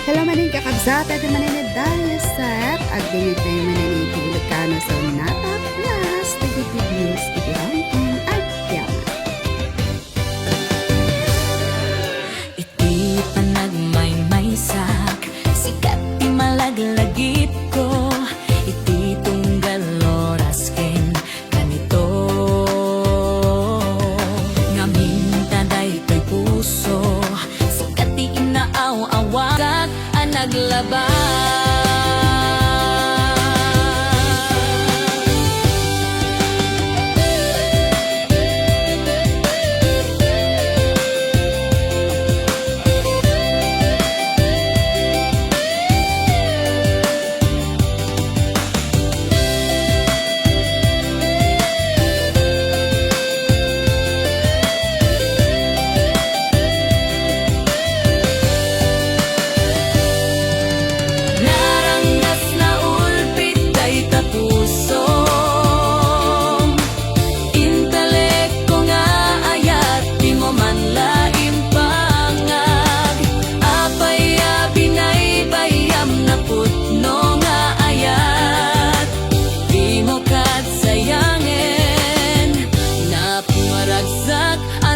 Hello maning kakabsat at maninidaya set at ganit tayo maninitulog ka na sa Nata Plus Tigitibiyos Itihangkong at Yaman. Iti panagmaymaysak sikat ti malaglagip ko iti tunggal oras ken kanito ngamin taday to'y puso sikat ti inaaw-awag ang naglabas.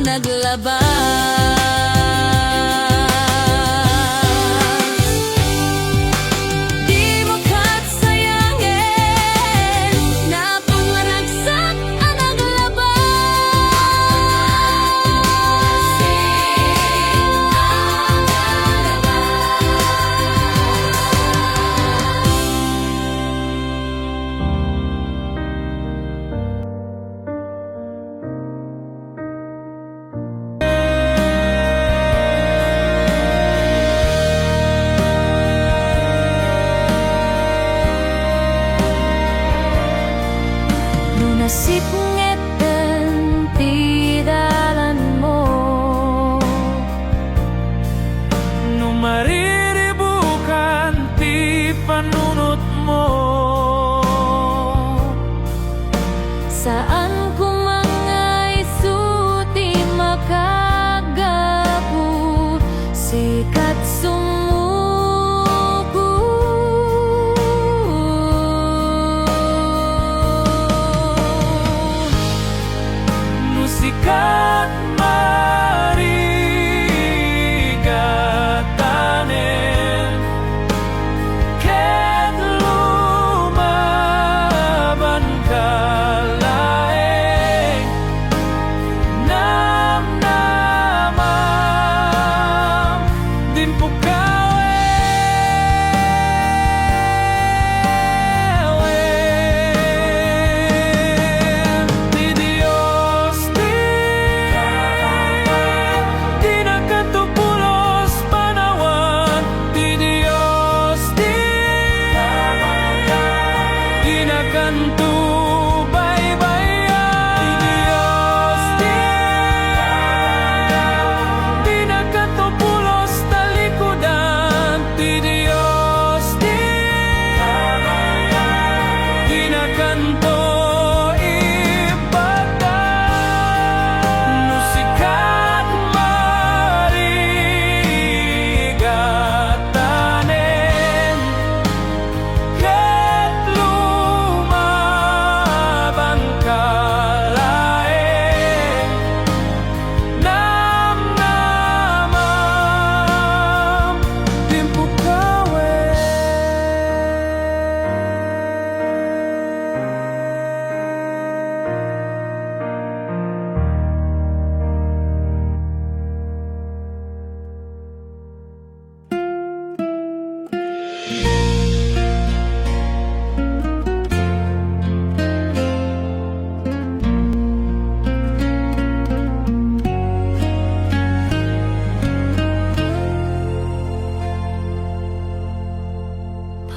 Naglabas di mo katsayangin na pangaragsak ang naglabas. Nasip ngeten ti dalan mo no mariribukan ti panunot mo. saan ko mga isuti makagabu sikat Sikat marigatanen ket lumaban kalaeng namnamam din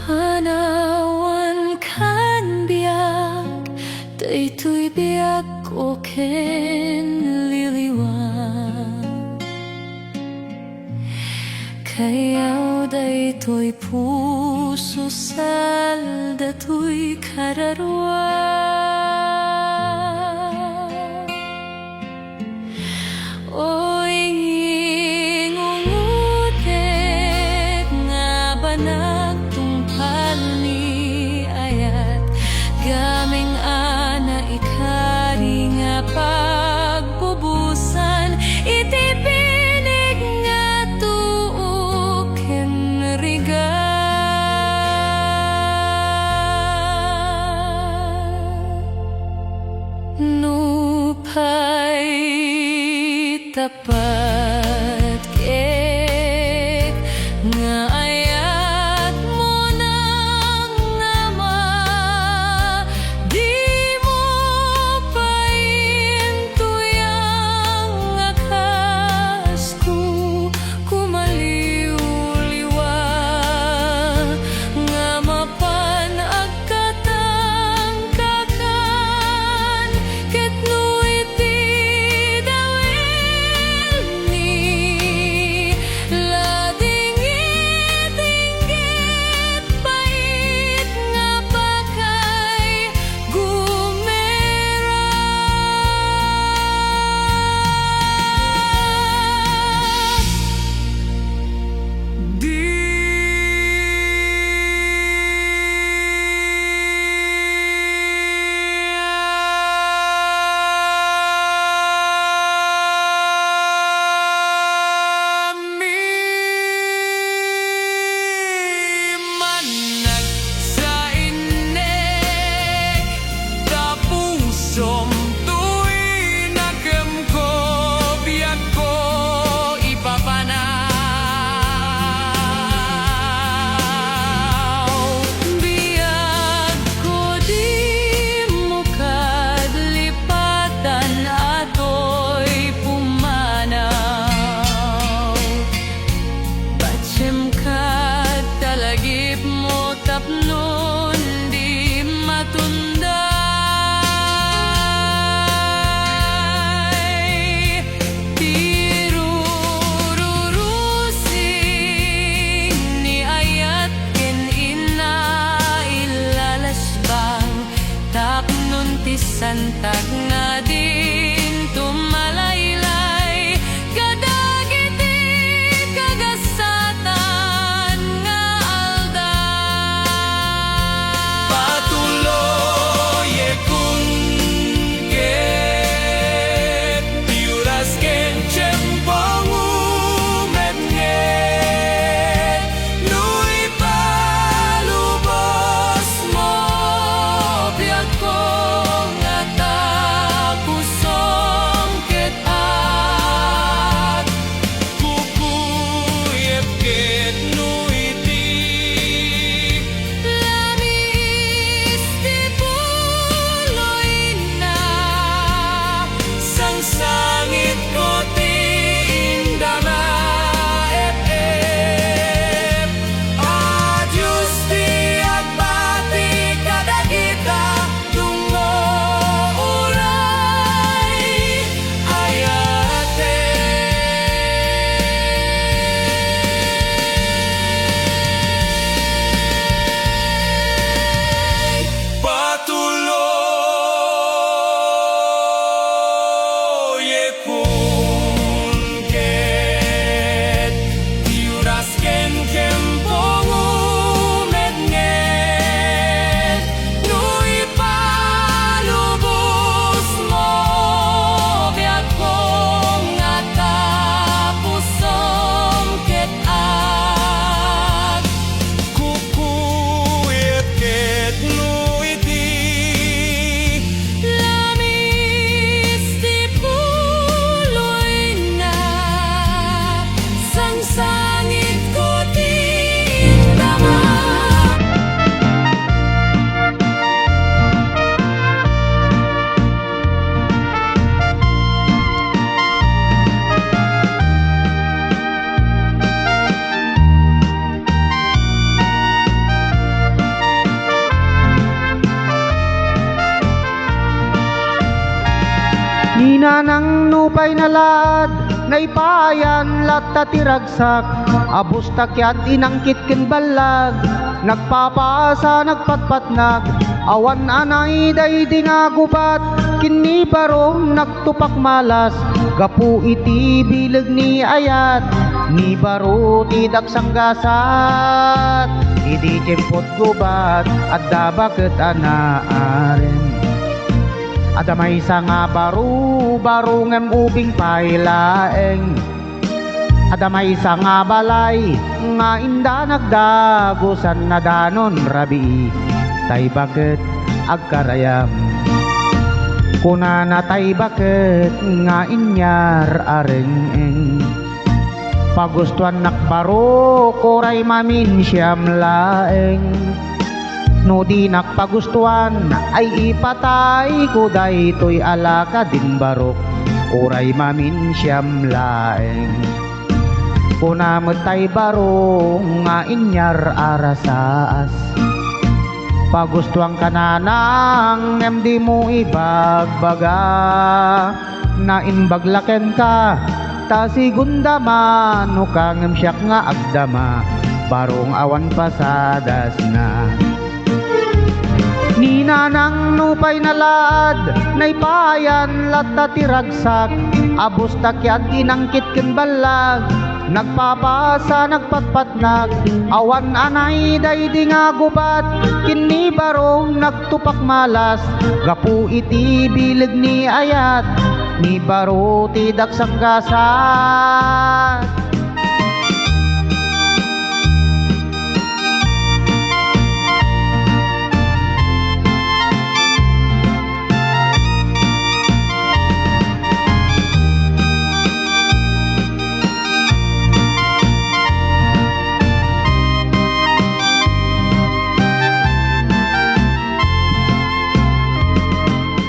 Panawan kan biyak daytoy biyak ko ken liliwan kayaw daytoy puso sal datoy kararwan oy ngungutek nga dapat kek nga ayat mo nang nama di mo paintuyang akas ko kumaliw-liwa nga mapan agkatangkakan ket no iti dawel ni ladingit-inggit pait nga pakay gumera. Manag sa inek tapusom tuwi nakem ko biag ko ipapanaw. Biag ko di mo kadlipatan ato'y pumanaw. Batsem kad talagip mo tapnon di matunday. Tirururusing ni ayat ken ina ilalasbang tapnon ti santag nga din tumalaylay kadagiti kagasatan nga aldaw. Patuloy kung ket tiuras ken tiyempong umednget nu'y palubos mo biag ko nga tapusom ket at kukuyep ket nu'y di Lamis di puloy na sang sangit ko tindama ep adios ti agbati kadagita tungo uray ayate. Patuloy kung ket tiuras ken kempong umednget nu'y palubos mo biag ko nga tapusom ket at kukuyep ket nu'y di Lamis di puloy na sang sangit ko tindama. Ninanang nupay nalad naipayan latta tiragsak abus takyat inangkit ken ballag nagpapasa nagpatpatnag awan anay day di nga gubat kini barom nagtupak malas gapu iti bileg ni ayat ni baro ti dagsanggasat idi jempot gubat adda baket anaaren adamay sa nga baro ngem ubing pailaeng adamay sa nga balay nga inda nagdagusan na danon rabi tay baket agkarayam Kuna natay bakit nga inyar areng pagustuhan nakbaro koray mamin siyam laeng. No di nakpagustuhan ay ipatay ko daytoy alaka din barok koray mamin siyam laeng. Kuna matay baro nga inyar arasaas pagustuhan ka na nang di mo ibagbaga na imbaglaken ka ta sigunda man no kang siyak nga agdama barong awan pasadas na. Nina nang nupay nalad naipayan latta tiragsak abos takyat inangkit ken balag nagpapasa nagpatpatnag awan anay daydi nga gubat kini barong nagtupak malas gapu iti bileg ni ayat ni baro ti daksang gasat.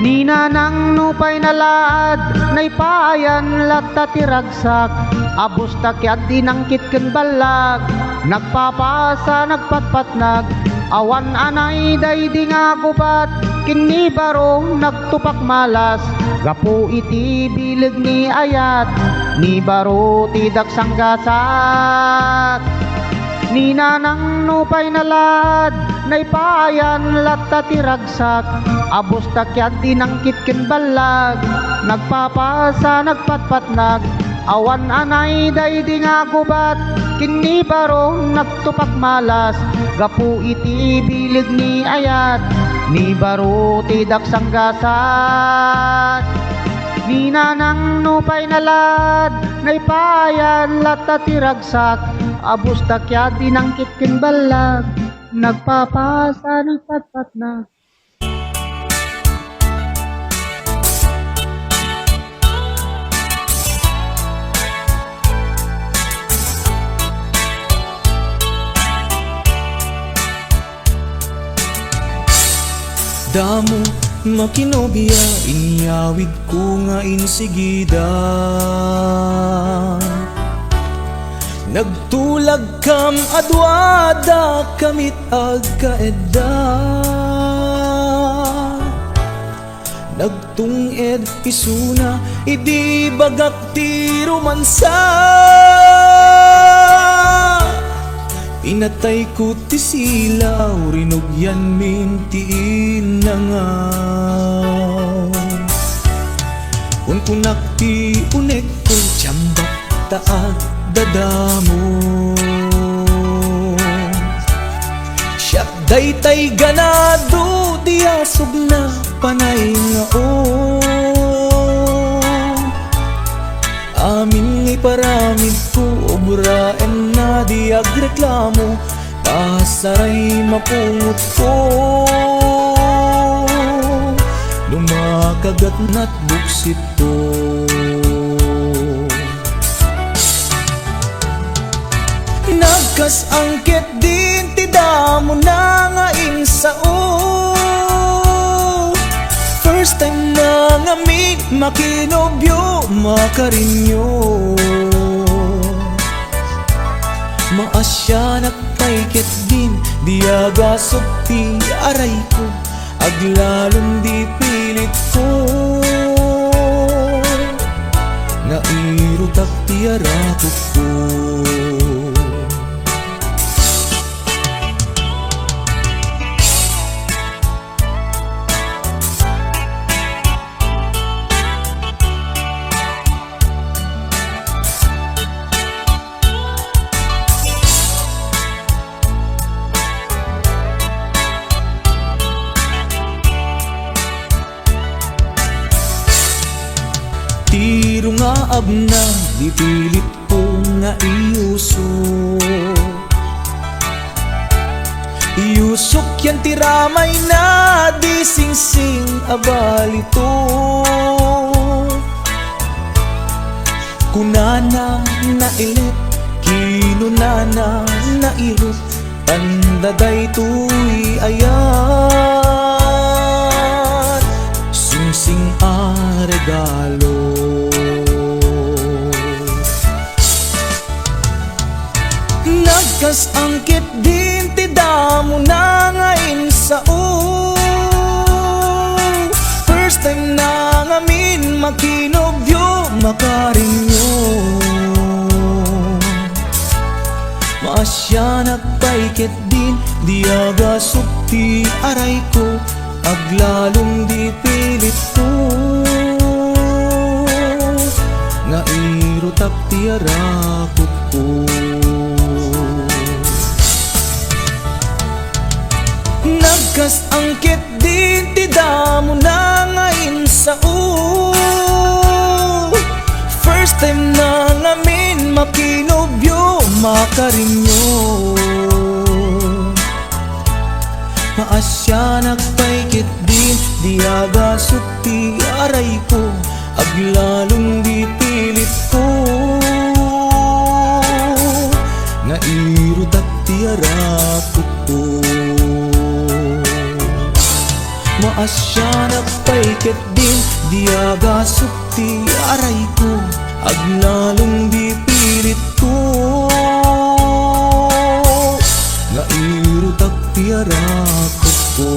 Nina nang nupay nalad naipayan latta tiragsak abos takyat dinangkit ken balag nagpapasa nagpatpatnag awan anay daydi nga gubat kini barong nagtupak malas gapu iti bileg ni ayat ni baro ti daksang gasat. Nina nang nupay nalad naipayan latta tiragsak abos takyat dinangkit ken balag nagpapasa nagpatpatnag awan anay daydi nga gubat kini barong nagtupak malas gapu iti bileg ni ayat ni baro ti daksang gasat. Nina nang nupay nalad naipayan latta tiragsak abos takyat dinangkit ken balag nagpapasa nagpatpatnag. Damo makinobia inyawid ko nga insigida nagtulag kam adwada kamit agkaedda nagtunged isuna idi bagak ti romansa pinatay ko ti silaw rinugyan mintiin na nga unkunak ti unek ko tiyambak taag dadamo siyak daytay ganado di asog na panay nga amin iparamid ko obraen na di agreklamo pasaray mapungot ko lumakagat na't buksit ko. Nagkas angket din ti damo na nga insao first time na nga mi makinobyo makarinyo maasya nagpaiket din di agasok ti aray ko aglalong di pilit ko nairutak ti arakot ko. Tiro nga abna, di pilit ko nga iuso. Iusok Yan tiramay na di singsing abalito. Kunana na ilit, kinunana na irot, pandaday tuy ayat, singsing a regalo. Nagkas angkit din ti damo na ngayon sa first time na ngamin makinobyo makarinyo. Maasya nagpaikit din di aga sukti aray ko, aglalong di pilit ko nga irutak ti arakot ko. Nagkas angkit din ti damo na ngayon sa first time na namin makinobyo makarinyo. Maasya nagpaikit din di aga sukti aray ko, aglalong di pilit ko nga irutak ti arakot ko. Maasya nagpaikit din di aga sukti aray ko, aglalong di pilit ko nga irutak ti arakot ko.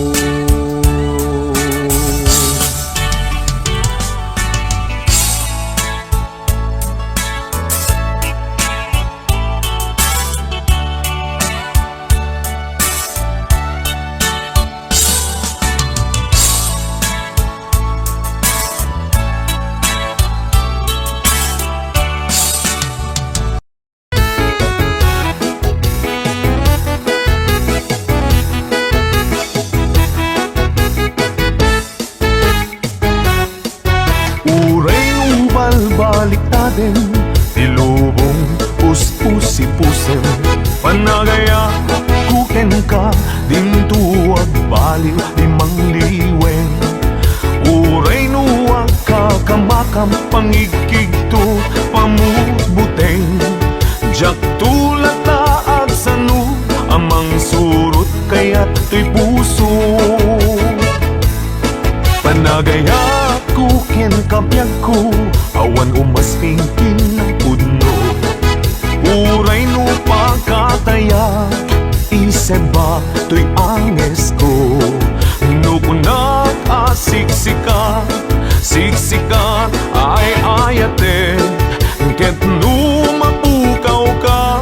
Baliktaden, ilubong puspusi-pusem, panagaya kuken ka, dintuwag baliw di mangliwen. Uray nuwag kakamakam pangigkigto pamubuteng, jak tulat taag sanu amang surut kaya't to'y puso. Panagaya kuken kabiyag ko, awan umasping pinapudno. Uray no pagkataya, iseba to'y anges ko. Nukunak asiksika, siksikat ay ayate, ket no mapukaw ka,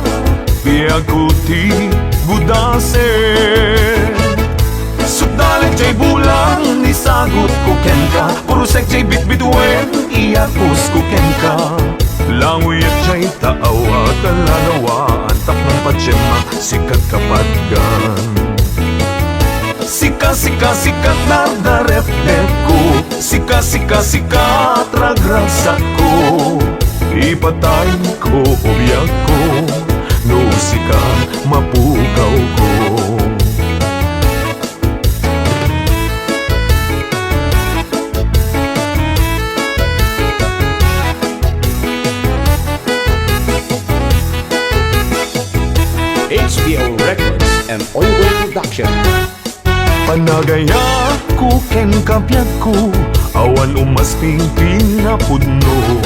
biyag ko ti budase. Sugdalit jay bulang, nisagot ko ken ka, purusek jay bitbituen, iyapos ko ken ka. Languyat jay taawa, kalalawa, antak ng patsema, sikat kapadgan. Sika, sika, sikat na darep-dep ko, sika, sika, sikat ragrasak ko. Ipatay ko, ubiyag ko, no sika, mapukaw ko. HBO Records and Oilway Production. Panagaya kuken kabiyag ko, awan umasping pinapudno.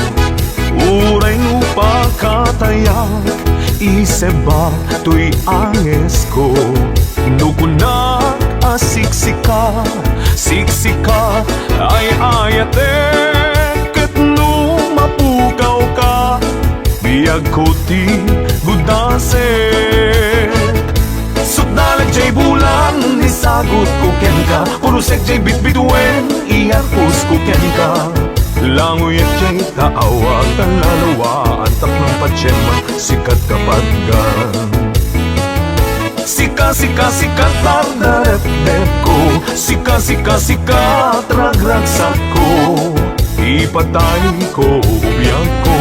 Uray no pakataya, iseba to'y anges ko. Nukunak asiksika, siksika ay ayate, ket no mapukaw ka, biyag ko ti budase. Sugdalag jay bulan, nisagot ko ken ka, purusek jay bitbituen, iyapos ko ken ka. Languyat jay taawa, kalalawa, antak ng patsema, sikat kapadgan. Sika, sika, sikat tardarep-dep ko, sika, sika, sikat ragragsak ko. Ipatay ko, ubiyag ko,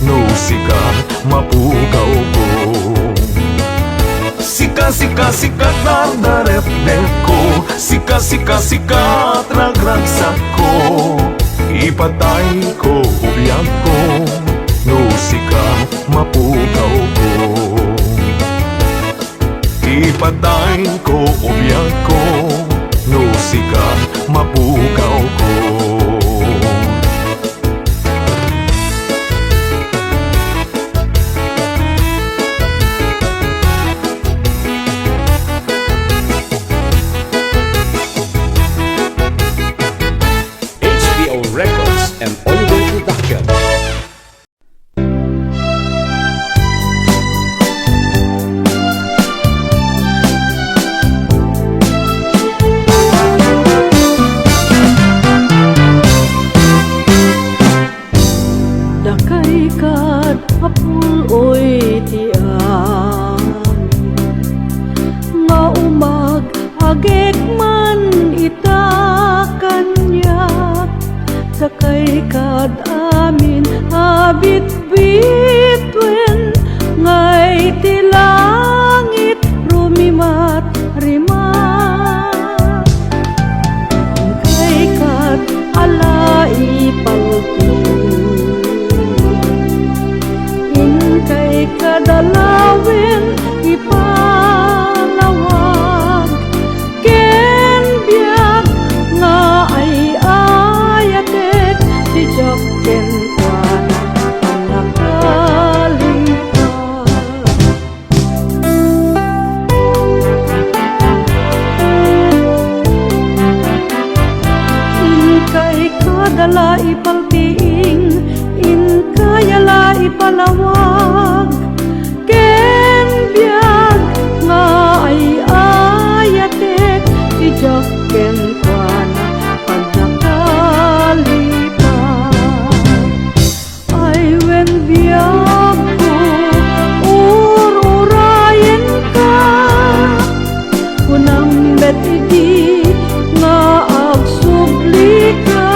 no sika, mapukaw ko. Sika, Sikat na reflect ko. Sikat ragragsak ko. Ipatay ko, ubiyag ko. No sika, mapukaw ko. Ipatay ko, ubiyag ko. No sika, mapukaw ko. HBO Records and Oliver Production. Dakay kat apul oy tian nga umag agek man ita kanyak dakay kad amin abit bitwen ngay tilangit rumimat rimat kay kad alai palpin kay kadalawin ipalawag ken biyak nga ay ayatek si Jacken kwan ang nakalipad kay kadala ipaltiing kayala ipalawag ken biag nga ay ayatek ti Jacken kana pag nakalipad ay wen biag ko ururayen ka kunang betidi nga agsubli ka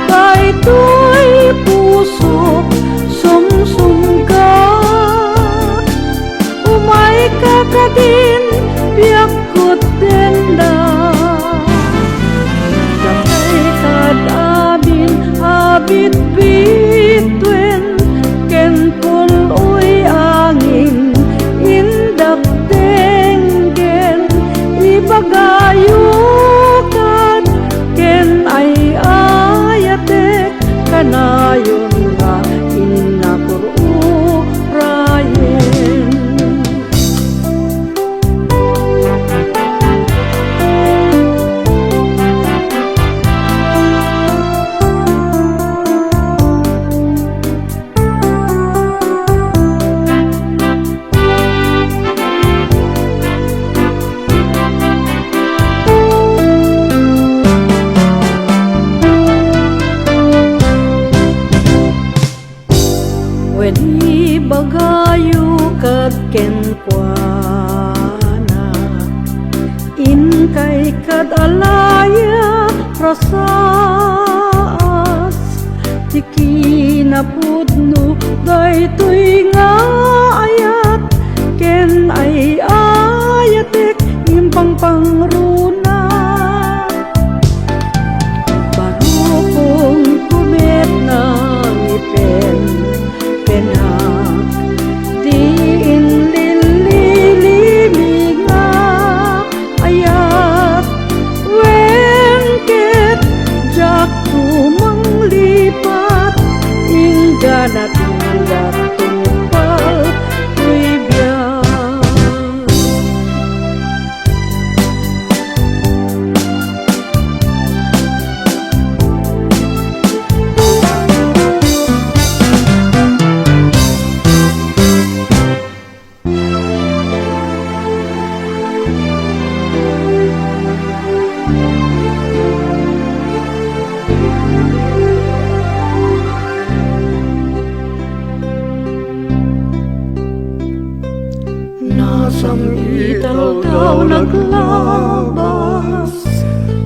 kay to'y puso sumsum ka umay ka kadin biyakot denda dakay kad amin abit bitwen ken puloy angin indak tenggen ibagayo kad ken ay ayatek kanayon nga inapururayen weni bagayo kat ken kuana in kay kad alaya rasaas tiki na pudno daytoy nga ayat ken ay ayatek impang pangruna barukong kumet na ipen penak diin lililimi nga ayat wengket jak tumanglipat ingganat inggat tumpal ibiyag Nasang itaw daw naglabas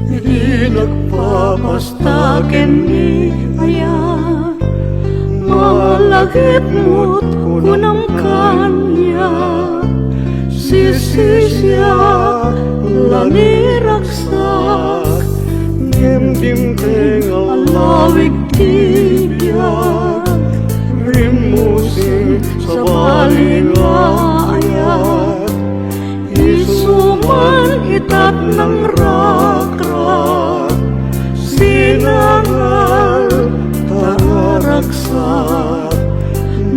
Di nagpapastaken ni ayan Malagit mo't kunam kanya Sis sisya laniraksak Ngem-dim-teng alawig tibiyag Rimusing sa balingayat isuman itat ng rakrak sinangal taragsak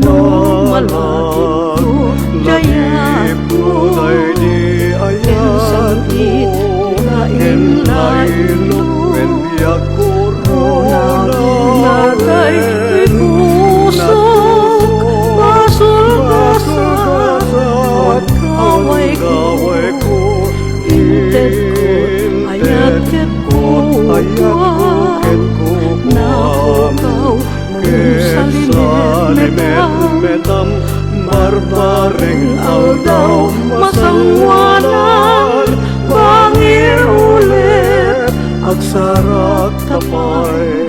no malapit ko jayat ko insangkit lain-lain Natay puso basol-basol at kaway ko Hinted ko ayat ket ko Naukaw sa limet-metam Barbareng Aldaw masangwanan Bangir ulit agsarak tapay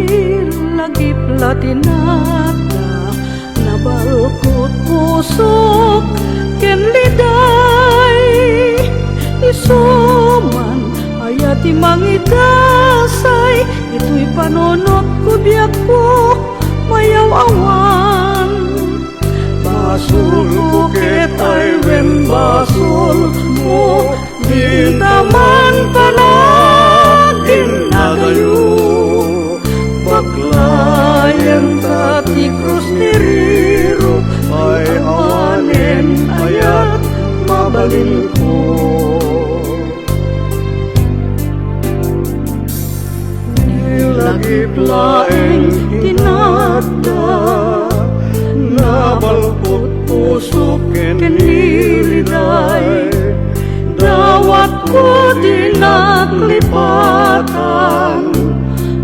Nilagip latinata Nabalkot pusok Kenliday Isuman ayat imangidasay Ito'y panonot ko biyak ko Mayaw awan Basul ko ketay wen basul mo Di naman palagin na kayo Baklayan tati krus ni Riro Ay awanen ayat mabalin ko Nilagip laeng tinata Nabalpot puso Keniliday Dawat ko dinaklipatan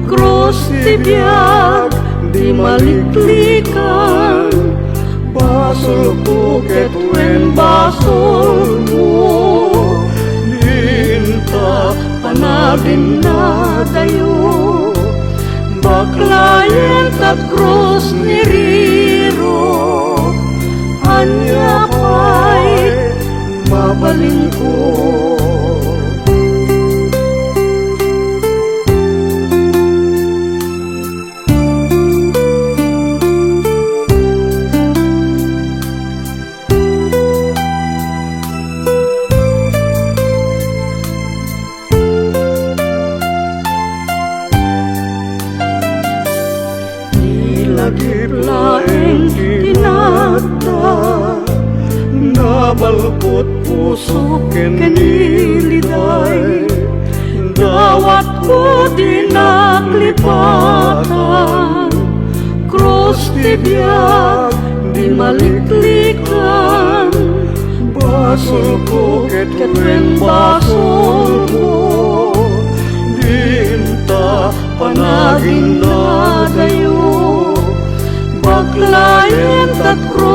Krus tibiyag di maliklikan Basul ko ketwen basol mo Linta panagin na tayo Baklayan kat krus ni Riro Anya pa'y mabalin ko Nilagip laeng tinata Nabalpot puso Keniliday Dawat ko dinaklipatan Krus tibiyag di maliklikan Basul ko Ketwen basol mo Dinta Panagin na dayo Baklayan kat krus